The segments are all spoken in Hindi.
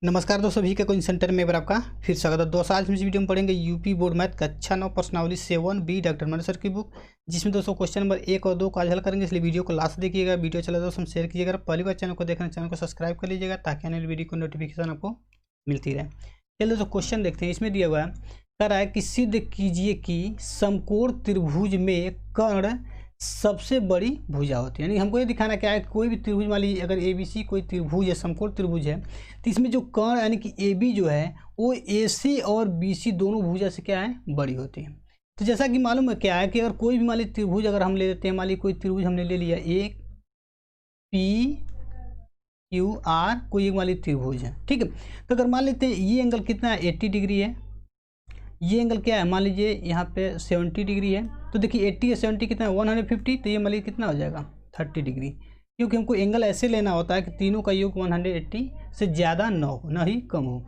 नमस्कार दोस्तों, भी का कोचिंग सेंटर में एक बार आपका फिर स्वागत है। दोस्तों आज हम इस वीडियो में पढ़ेंगे यूपी बोर्ड मैथ कक्षा 9 प्रश्नावली 7B डॉक्टर मनी सर की बुक, जिसमें दोस्तों क्वेश्चन नंबर 1 और 2 को आज हल करेंगे। इसलिए वीडियो को लास्ट देखिएगा। वीडियो चला दोस्तों शेयर कीजिएगा। पहली बार चैनल को देखना चैनल को सब्सक्राइब कर लीजिएगा ताकि आने वाली वीडियो को नोटिफिकेशन आपको मिलती रहे। चलिए दोस्तों क्वेश्चन देखते हैं। इसमें दिया हुआ है, कह रहा है कि सिद्ध कीजिए कि समकोण त्रिभुज में कर्ण सबसे बड़ी भुजा होती है। यानी हमको ये दिखाना क्या है, कोई भी त्रिभुज मान लीजिए, अगर ABC कोई त्रिभुज है, समकोण त्रिभुज है, तो इसमें जो कर्ण यानी कि AB जो है वो AC और BC दोनों भुजा से क्या है, बड़ी होती है। तो जैसा कि मालूम है क्या है कि अगर कोई भी मान लीजिए त्रिभुज अगर हम ले लेते हैं, मान लीजिए कोई त्रिभुज हमने ले लिया, एक PQR कोई एक मान लीजिए त्रिभुज है, ठीक है। तो अगर मान लेते हैं ये एंगल कितना है, 80 डिग्री है, ये एंगल क्या है, मान लीजिए यहाँ पे 70 डिग्री है। तो देखिए 80 या 70 कितना है, 150। तो ये मान लीजिए कितना हो जाएगा, 30 डिग्री, क्योंकि हमको एंगल ऐसे लेना होता है कि तीनों का योग 180 से ज़्यादा ना हो, ना ही कम हो।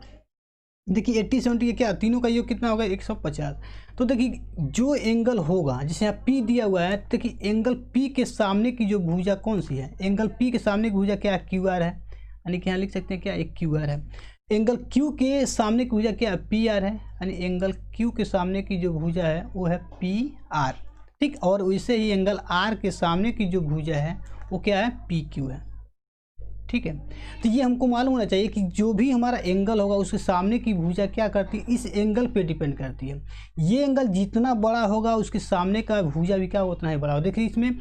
देखिए 80 70 क्या, तीनों का योग कितना होगा, 150। तो देखिए जो एंगल होगा, जैसे यहाँ P दिया हुआ है, देखिए एंगल P के सामने की जो भुजा कौन सी है, एंगल P के सामने की भुजा क्या, QR है। यानी कि यहाँ लिख सकते हैं क्या, एक QR है। एंगल Q के सामने की भुजा क्या, PR है। यानी एंगल Q के सामने की जो भुजा है वो है PR, ठीक। और वैसे ही एंगल R के सामने की जो भुजा है वो क्या है, PQ है, ठीक है। तो ये हमको मालूम होना चाहिए कि जो भी हमारा एंगल होगा उसके सामने की भुजा क्या करती है, इस एंगल पे डिपेंड करती है। ये एंगल जितना बड़ा होगा उसके सामने का भुजा भी क्या उतना ही बड़ा होगा। देखिए इसमें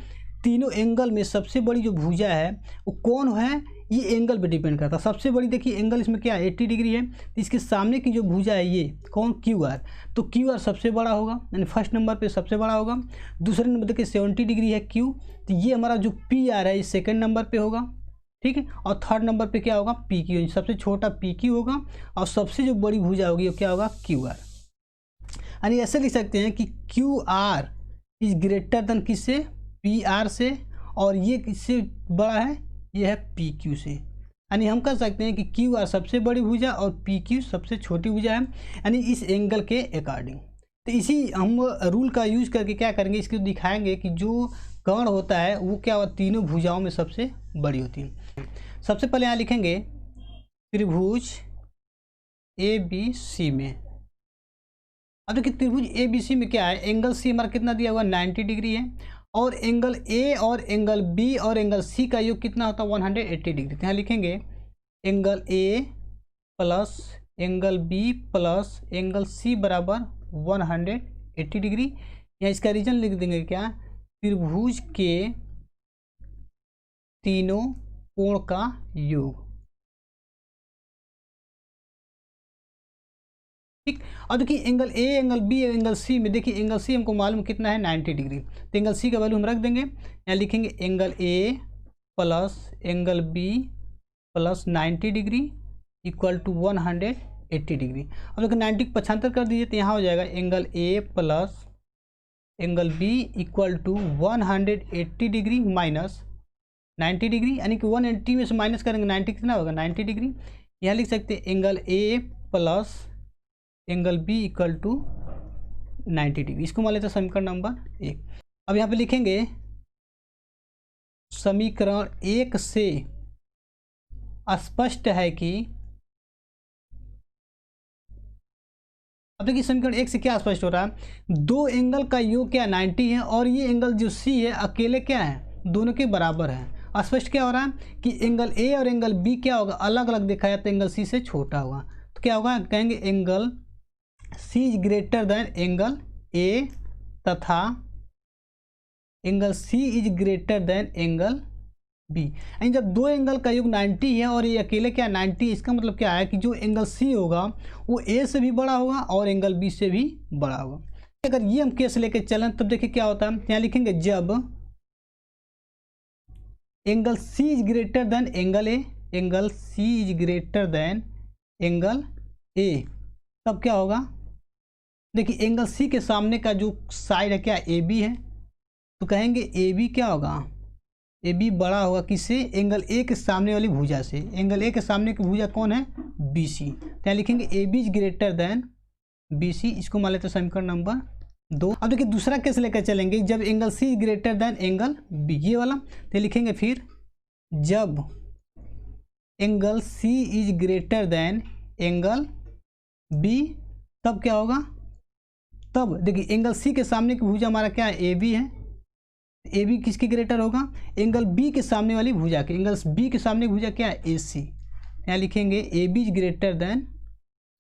तीनों एंगल में सबसे बड़ी जो भुजा है वो कौन है, ये एंगल पे डिपेंड करता है। सबसे बड़ी देखिए एंगल इसमें क्या है, 80 डिग्री है। तो इसके सामने की जो भुजा है ये कौन, QR। तो QR सबसे बड़ा होगा, यानी फर्स्ट नंबर पे सबसे बड़ा होगा। दूसरे नंबर देखिए 70 डिग्री है Q, तो ये हमारा जो PR है ये सेकेंड नंबर पे होगा, ठीक है। और थर्ड नंबर पे क्या होगा, PQ, सबसे छोटा PQ होगा। और सबसे जो बड़ी भुजा होगी वो क्या होगा, QR। यानी ऐसे लिख सकते हैं कि QR इज ग्रेटर देन किससे, PR से, और ये किससे बड़ा है, ये है PQ से। यानी हम कह सकते हैं कि QR सबसे बड़ी भुजा और PQ सबसे छोटी भुजा है, यानी इस एंगल के अकॉर्डिंग। तो इसी हम रूल का यूज करके क्या करेंगे, इसको दिखाएंगे कि जो कर्ण होता है वो क्या होता है, तीनों भुजाओं में सबसे बड़ी होती है। सबसे पहले यहाँ लिखेंगे त्रिभुज ABC में। अब देखिए त्रिभुज ABC में क्या है, एंगल C हमारा कितना दिया हुआ, 90 डिग्री है। और एंगल A और एंगल B और एंगल C का योग कितना होता है, 180 डिग्री। तो यहाँ लिखेंगे angle A plus angle B plus angle C बराबर 180 डिग्री। या इसका रीजन लिख देंगे क्या, त्रिभुज के तीनों कोण का योग, ठीक। और देखिए angle A angle B angle C में, देखिए एंगल C हमको मालूम कितना है, 90 डिग्री। तो एंगल C का वैल्यू हम रख देंगे। यहाँ लिखेंगे angle A plus angle B plus 90 degree equal to 180 degree. अब देखिए 90 को 75 कर दीजिए तो यहाँ हो जाएगा angle A plus angle B equal to 180 degree minus 90 degree. यानी कि 180 में से माइनस करेंगे 90 कितना होगा, 90 डिग्री। यहाँ लिख सकते हैं angle A plus angle B equal to 90 degree. इसको मान लेते हैं समीकरण नंबर 1। अब यहाँ पे लिखेंगे समीकरण 1 से स्पष्ट है कि, अब देखिए समीकरण 1 से क्या स्पष्ट हो रहा है, दो एंगल का योग क्या 90 है, और ये एंगल जो C है अकेले क्या है, दोनों के बराबर है। स्पष्ट क्या हो रहा है कि एंगल A और एंगल B क्या होगा, अलग अलग दिखा है तो एंगल C से छोटा होगा। तो क्या होगा, कहेंगे angle C is greater than angle A तथा angle C is greater than angle B। यानी जब दो एंगल का योग 90 है और ये अकेले क्या 90 है, इसका मतलब क्या है कि जो एंगल C होगा वो A से भी बड़ा होगा और एंगल B से भी बड़ा होगा। अगर ये हम केस लेके चलें तब देखिए क्या होता है, यहाँ लिखेंगे जब angle C is greater than angle A, angle C is greater than angle A, तब क्या होगा, देखिए एंगल C के सामने का जो साइड है क्या, AB है। तो कहेंगे AB क्या होगा, AB बड़ा होगा किससे, एंगल A के सामने वाली भुजा से। एंगल A के सामने की भुजा कौन है, BC। तो यहाँ लिखेंगे AB is greater then BC। इसको मान लेते हैं समीकरण नंबर 2। अब देखिए दूसरा केस लेकर चलेंगे, जब angle C is greater than angle B, ये वाला। तो लिखेंगे फिर जब angle C is greater than angle B, तब क्या होगा, तब देखिए एंगल सी के सामने की भुजा हमारा क्या है, ए बी है, ए बी किसकी ग्रेटर होगा, एंगल बी के सामने वाली भुजा के, एंगल बी के सामने भुजा क्या है, ए सी। यहाँ लिखेंगे A B is greater than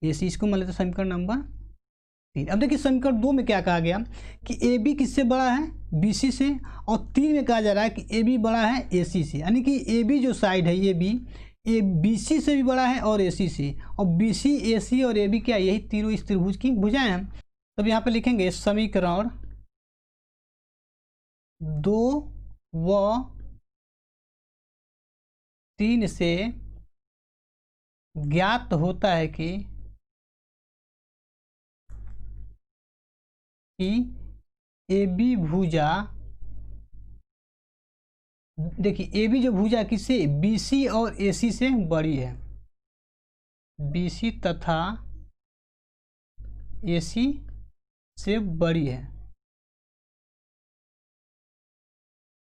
A C, इसको मान लेते हैं समीकरण नंबर 3। अब देखिए समीकरण 2 में क्या कहा गया कि ए बी किससे बड़ा है, बी सी से, और 3 में कहा जा रहा है कि ए बी बड़ा है ए सी से, यानी कि ए बी जो साइड है ए बी सी से भी बड़ा है और ए सी से, और बी सी ए सी और ए बी क्या, यही तीनों इस त्रिभुज की भुजाएं हैं। तब यहाँ पे लिखेंगे समीकरण 2 व 3 से ज्ञात होता है कि ए बी भुजा, देखिए ए बी जो भुजा किससे, बी सी और ए सी से बड़ी है, बी सी तथा ए सी से बड़ी है,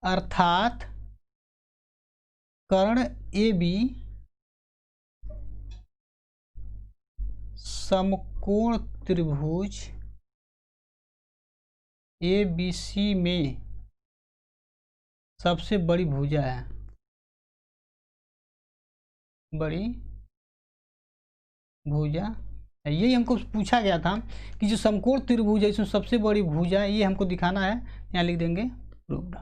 अर्थात कर्ण ए बी समकोण त्रिभुज ए बी सी में सबसे बड़ी भुजा है, बड़ी भुजा है। यही हमको पूछा गया था कि जो समकोण त्रिभुज है इसमें सबसे बड़ी भुजा ये हमको दिखाना है, यहाँ लिख देंगे प्रूव्ड।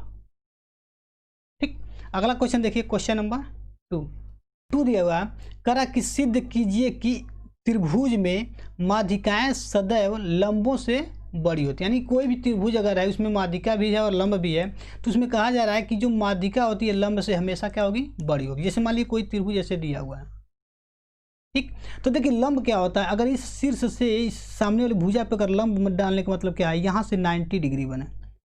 ठीक, अगला क्वेश्चन देखिए, क्वेश्चन नंबर 2 दिया हुआ, करा कि सिद्ध कीजिए कि त्रिभुज में माध्यिकाएं सदैव लंबों से बड़ी होती है, यानी कोई भी त्रिभुज अगर है उसमें माध्यिका भी है और लंब भी है, तो उसमें कहा जा रहा है कि जो माध्यिका होती है लंब से हमेशा क्या होगी, बड़ी होगी। जैसे मान लीजिए कोई त्रिभुज ऐसे दिया हुआ है, ठीक, तो देखिए लंब क्या होता है, अगर इस शीर्ष से इस सामने वाली भुजा पर अगर लंब डालने का मतलब क्या है, यहाँ से 90 डिग्री बने,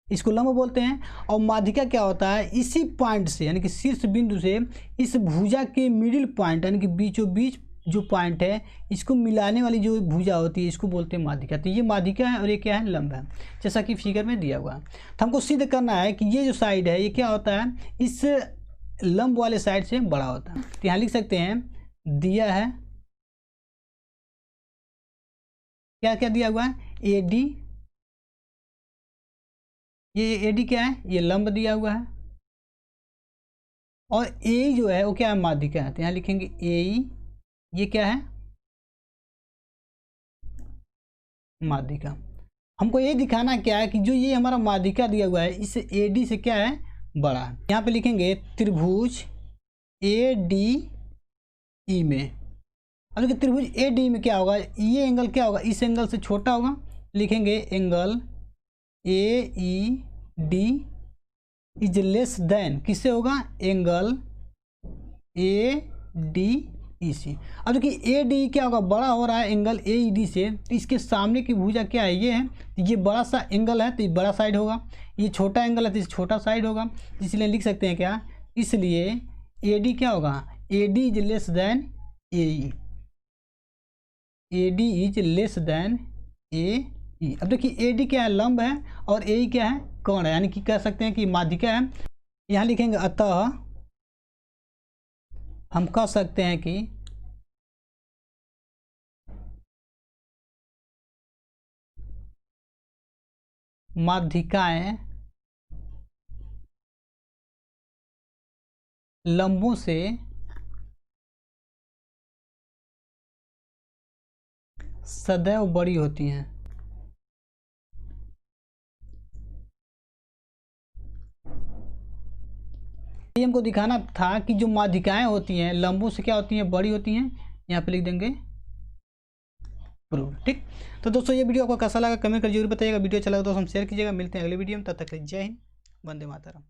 इसको लंब बोलते हैं। और माध्यिका क्या होता है, इसी पॉइंट से यानी कि शीर्ष बिंदु से इस भुजा के मिडिल पॉइंट यानी कि बीचों बीच जो पॉइंट है इसको मिलाने वाली जो भुजा होती है इसको बोलते हैं माध्यिका। तो ये माध्यिका है और ये क्या है, लंब है, जैसा कि फिगर में दिया हुआ है। तो हमको सिद्ध करना है कि ये जो साइड है ये क्या होता है, इस लंब वाले साइड से बड़ा होता है। तो यहाँ लिख सकते हैं, दिया है क्या क्या दिया हुआ है, ए डी, ये ए डी क्या है, ये लंब दिया हुआ है, और ए जो है वो क्या है, माध्यिका है। तो यहाँ लिखेंगे ए, ये क्या है, माध्यिका। हमको ये दिखाना क्या है कि जो ये हमारा माध्यिका दिया हुआ है इस ए डी से क्या है, बड़ा है। यहाँ पे लिखेंगे त्रिभुज ए डी ई में, अब देखिए त्रिभुज ए डी में क्या होगा, ये एंगल क्या होगा, इस एंगल से छोटा होगा, लिखेंगे angle A E D is less then, किससे होगा, एंगल ए डी ई सी। अब देखिए ए डी क्या होगा, बड़ा हो रहा है एंगल ए ई डी से, तो इसके सामने की भुजा क्या है, ये है, तो ये बड़ा सा एंगल है तो ये बड़ा साइड होगा, ये छोटा एंगल है तो ये छोटा साइड होगा, इसलिए लिख सकते हैं क्या, इसलिए ए डी क्या होगा, A D is less than A E, A D is less than A E. अब देखिए ए डी क्या है, लंब है, और ए ई क्या है, कर्ण है, यानी कि कह सकते हैं कि माध्यिका है। यहाँ लिखेंगे अतः हम कह सकते हैं कि माध्यिकाएं लंबों से सदैव बड़ी होती हैं। ये हमको दिखाना था कि जो माध्यिकाएं होती हैं लंबों से क्या होती हैं, बड़ी होती हैं। यहाँ पे लिख देंगे प्रूव। ठीक, तो दोस्तों ये वीडियो आपको कैसा लगा कमेंट कर जरूर बताइएगा। वीडियो अच्छा लगा तो हम शेयर कीजिएगा। मिलते हैं अगले वीडियो में, तब तक जय हिंद, वंदे मातरम।